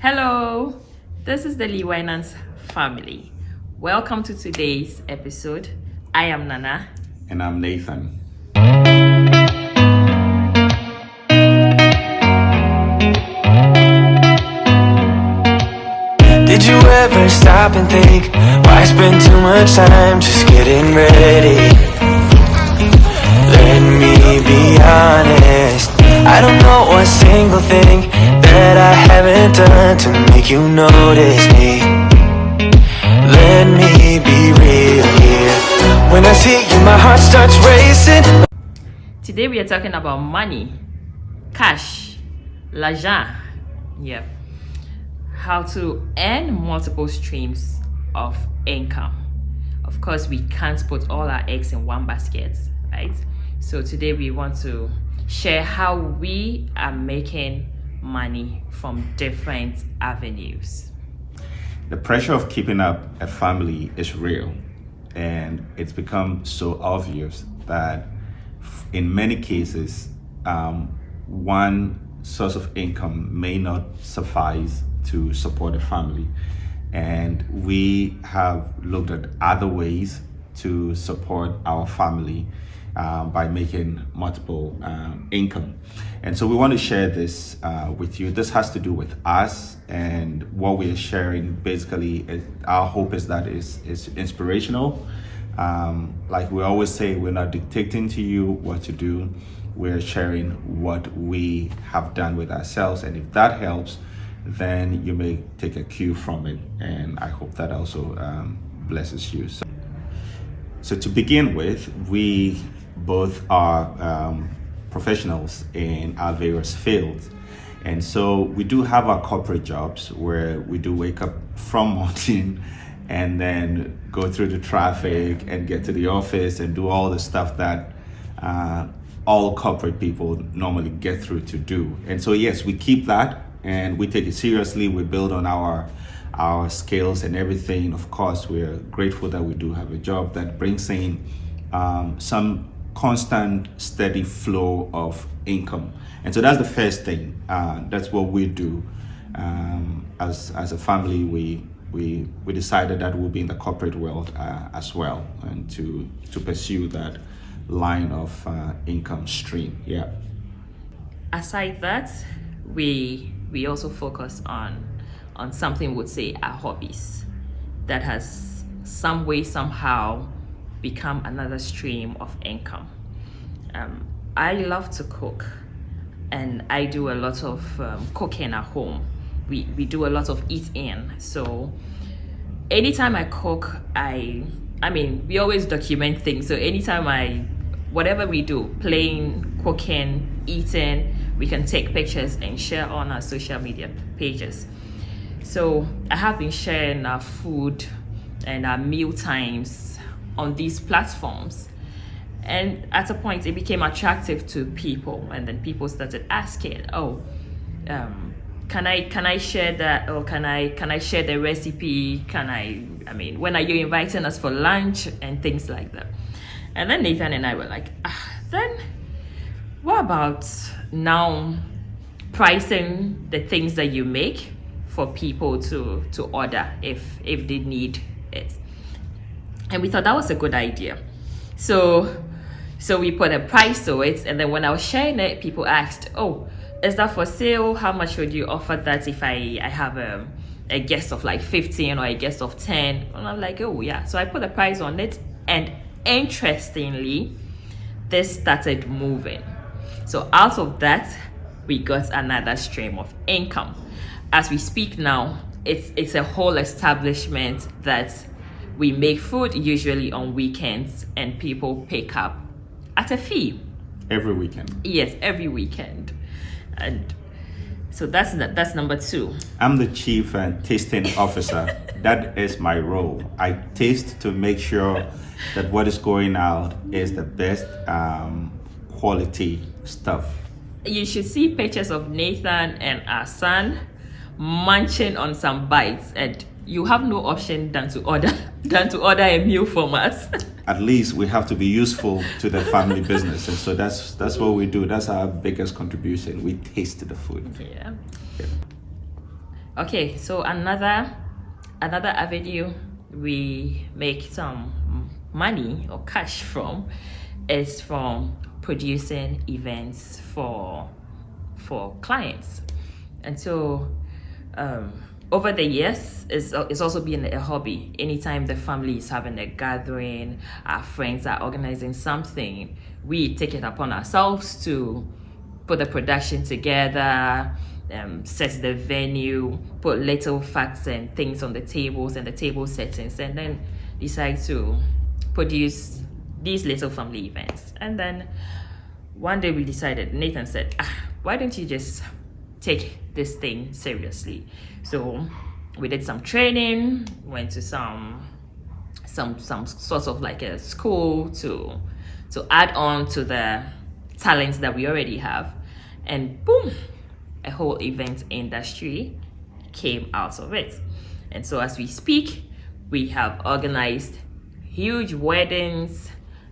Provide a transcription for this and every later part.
Hello, this is the Lee-Winans family. Welcome to today's episode. I am Nana. And I'm Nathan. Did you ever stop and think, why spend too much time just getting ready? Let me be honest, I don't know one single thing that I haven't done to make you notice me. Let me be real here. When I see you, my heart starts racing. Today we are talking about money, cash, l'argent. Yep. How to earn multiple streams of income. Of course, we can't put all our eggs in one basket, right? So today we want to share how we are making money from different avenues. The pressure of keeping up a family is real, and it's become so obvious that in many cases, one source of income may not suffice to support a family. And we have looked at other ways to support our family by making multiple income. And so we want to share this with you. This has to do with us, and what we are sharing basically, our hope is that it's inspirational. Like we always say, we're not dictating to you what to do. We're sharing what we have done with ourselves, and if that helps, then you may take a cue from it, and I hope that also blesses you. So to begin with, we both are professionals in our various fields, and so we do have our corporate jobs where we do wake up from morning and then go through the traffic and get to the office and do all the stuff that all corporate people normally get through to do. And so yes, we keep that and we take it seriously. We build on our skills and everything. Of course, we're grateful that we do have a job that brings in some constant, steady flow of income. And so that's the first thing. That's what we do. As a family, we decided that we'll be in the corporate world as well, and to pursue that line of income stream. Yeah. Aside that, we also focus on something we would say our hobbies that has some way somehow become another stream of income. I love to cook, and I do a lot of cooking at home. We do a lot of eat in. So anytime I cook, I mean we always document things. So anytime whatever we do, playing, cooking, eating, we can take pictures and share on our social media pages. So I have been sharing our food and our meal times on these platforms. And at a point it became attractive to people, and then people started asking, can I share that, or can I share the recipe? I mean, when are you inviting us for lunch and things like that? And then Nathan and I were like, then what about now pricing the things that you make for people to order if they need it? And we thought that was a good idea. So we put a price to it, and then when I was sharing it, people asked, is that for sale? How much would you offer that if I have a guest of like 15 or a guest of 10? And I'm like, oh yeah. So I put a price on it, and interestingly, this started moving. So out of that, we got another stream of income. As we speak now, it's a whole establishment that we make food usually on weekends, and people pick up at a fee. Every weekend. Yes, every weekend. And so that's number 2. I'm the chief tasting officer. That is my role. I taste to make sure that what is going out is the best quality stuff. You should see pictures of Nathan and our son munching on some bites, and you have no option than to order a meal from us. At least we have to be useful to the family business, and so that's what we do. That's our biggest contribution. We taste the food. Yeah. Okay, so another avenue we make some money or cash from is from producing events for clients. And so over the years, it's also been a hobby. Anytime the family is having a gathering, our friends are organizing something, we take it upon ourselves to put the production together, set the venue, put little facts and things on the tables and the table settings, and then decide to produce these little family events. And then one day we decided, Nathan said, why don't you just take this thing seriously? So we did some training, went to some sort of like a school to add on to the talents that we already have, and boom, a whole event industry came out of it. And so as we speak, we have organized huge weddings,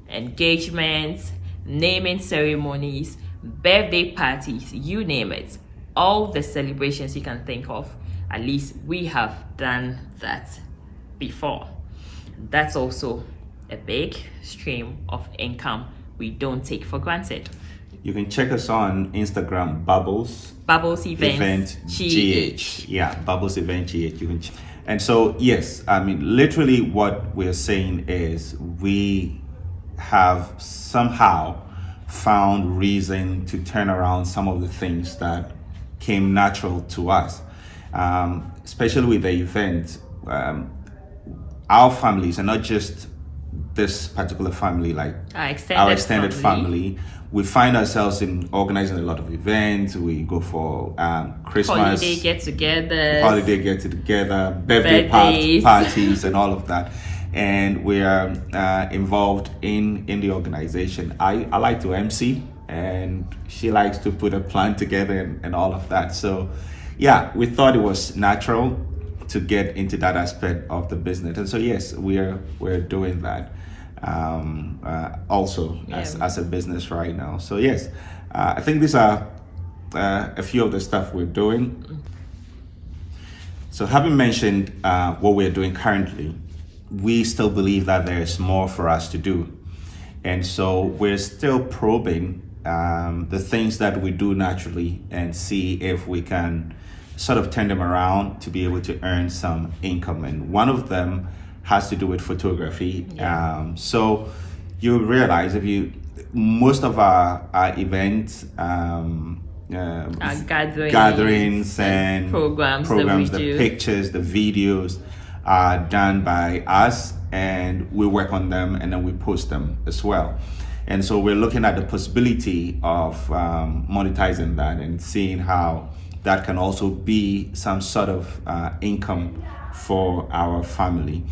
engagements, naming ceremonies, birthday parties, you name it. All the celebrations you can think of, at least we have done that before. That's also a big stream of income we don't take for granted. You can check us on Instagram, Bubbles Event GH. Yeah, Bubbles Event GH. You can and so yes, I mean literally what we're saying is we have somehow found reason to turn around some of the things that came natural to us, especially with the event. Our families, and not just this particular family, like our extended family, we find ourselves in organizing a lot of events. We go for Christmas, holiday get together, birthday parties, and all of that. And we are involved in the organization. I like to MC, and she likes to put a plan together and all of that. So yeah, we thought it was natural to get into that aspect of the business. And so yes, we're doing that also as a business right now. So yes, I think these are a few of the stuff we're doing. So having mentioned what we're doing currently, we still believe that there's more for us to do. And so we're still probing the things that we do naturally and see if we can sort of turn them around to be able to earn some income. And one of them has to do with photography. Yeah. So you realize most of our events, gatherings and programs, the pictures, the videos are done by us, and we work on them and then we post them as well. And so we're looking at the possibility of monetizing that and seeing how that can also be some sort of income for our family.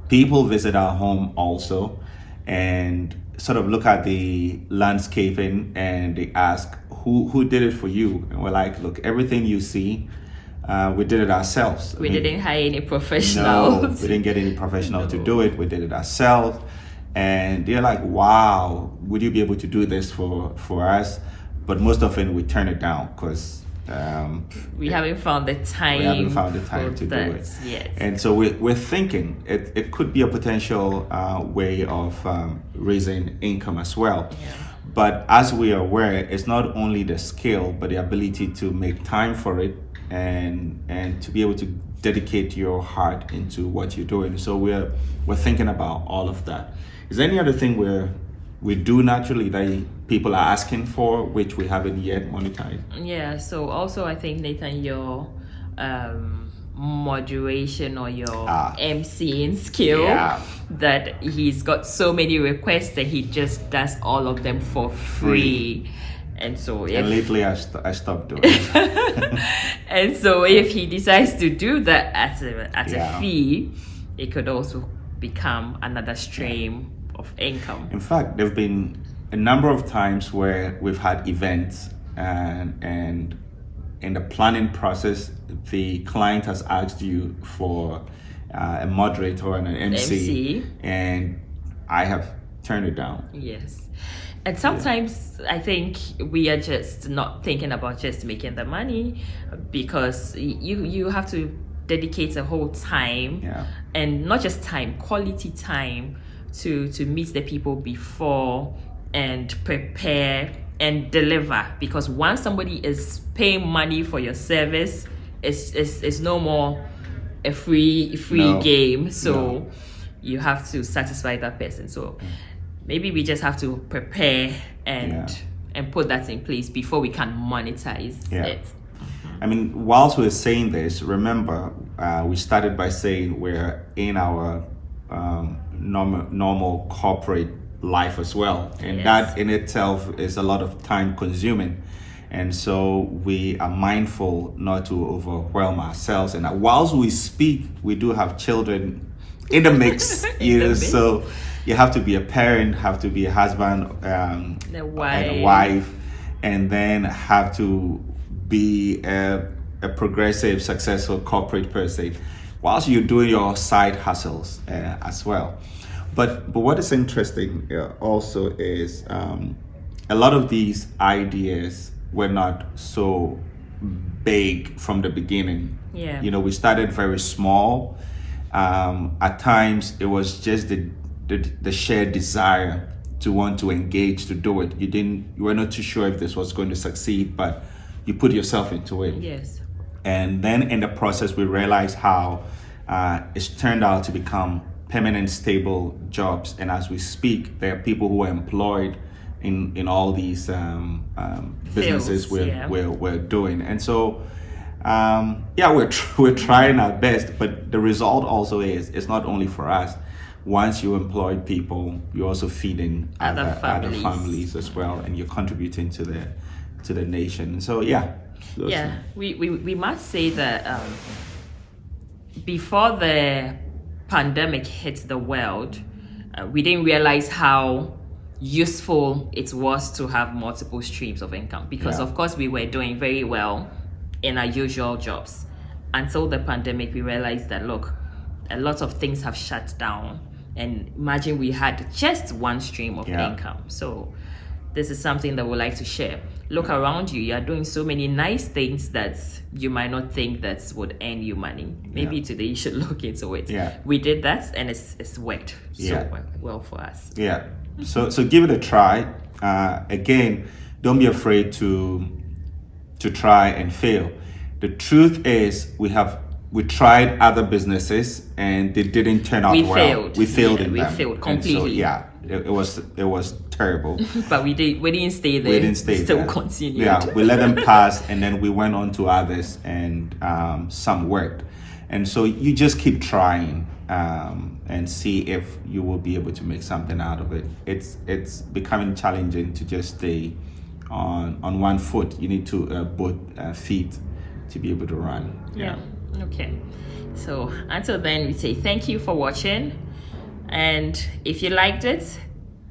People visit our home also and sort of look at the landscaping and they ask, who did it for you? And we're like, look, everything you see, we did it ourselves. We didn't hire any professionals. No, we didn't get any professional to do it. We did it ourselves. And they're like, wow, would you be able to do this for us? But most often we turn it down because we haven't found the time. To do it yet. And so we're thinking it could be a potential way of raising income as well. Yeah. But as we are aware, it's not only the skill, but the ability to make time for it and to be able to dedicate your heart into what you're doing. So we're thinking about all of that. Is there any other thing we do naturally that people are asking for, which we haven't yet monetized? Yeah, so also I think, Nathan, your moderation or your MCing skill, that he's got so many requests that he just does all of them for free. And so lately I stopped doing it. And so if he decides to do that at a fee, it could also become another stream of income. In fact, there have been a number of times where we've had events and in the planning process, the client has asked you for a moderator and an MC, and I have turned it down. Yes. And sometimes I think we are just not thinking about just making the money, because you have to dedicate a whole time, and not just time, quality time to meet the people before and prepare and deliver. Because once somebody is paying money for your service, it's no more a free game. So you have to satisfy that person. So maybe we just have to prepare and put that in place before we can monetize it. I mean, whilst we're saying this, remember, we started by saying we're in our normal corporate life as well. And that in itself is a lot of time consuming. And so we are mindful not to overwhelm ourselves. And whilst we speak, we do have children in the mix. So you have to be a parent, have to be a husband, and a wife, and then have to be a progressive, successful corporate person, whilst you're doing your side hustles as well. But what is interesting also is a lot of these ideas were not so big from the beginning. You know, we started very small. At times, it was just the shared desire to want to engage, to do it. You were not too sure if this was going to succeed, but you put yourself into it. And then in the process, we realized how it's turned out to become permanent, stable jobs. And as we speak, there are people who are employed in all these businesses we're doing. And so, we're trying our best, but the result also is, it's not only for us. Once you employ people, you're also feeding other families as well, and you're contributing to the nation. So we must say that before the pandemic hit the world, we didn't realize how useful it was to have multiple streams of income, because of course we were doing very well in our usual jobs until the pandemic. We realized that, look, a lot of things have shut down, and imagine we had just one stream of income. So this is something that we'd like to share. Look around you. You are doing so many nice things that you might not think that would earn you money. Maybe today you should look into it. We did that, and it's worked so well for us. So give it a try. Again, don't be afraid to try and fail. The truth is, we tried other businesses and they didn't turn out well. We failed in them. We failed completely. And so, it was terrible. But we didn't stay there. We still continued. We let them pass, and then we went on to others, and some worked. And so you just keep trying and see if you will be able to make something out of it. It's becoming challenging to just stay on one foot. You need to both feet to be able to run. Okay. So until then, we say thank you for watching. And if you liked it,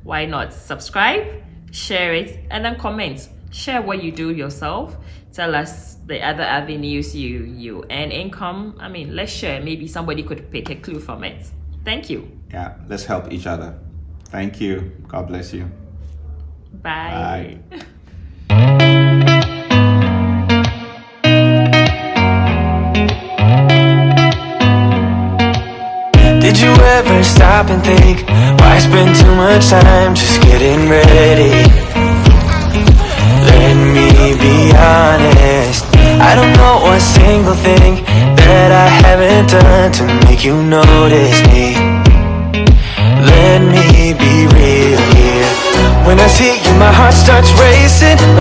why not subscribe, share it, and then comment. Share what you do yourself. Tell us the other avenues you earn income. I mean, let's share. Maybe somebody could pick a clue from it. Thank you. Let's help each other. Thank you. God bless you. Bye. Did you ever stop and think, why spend too much time just getting ready? Let me be honest, I don't know a single thing that I haven't done to make you notice me. Let me be real here. When I see you, my heart starts racing.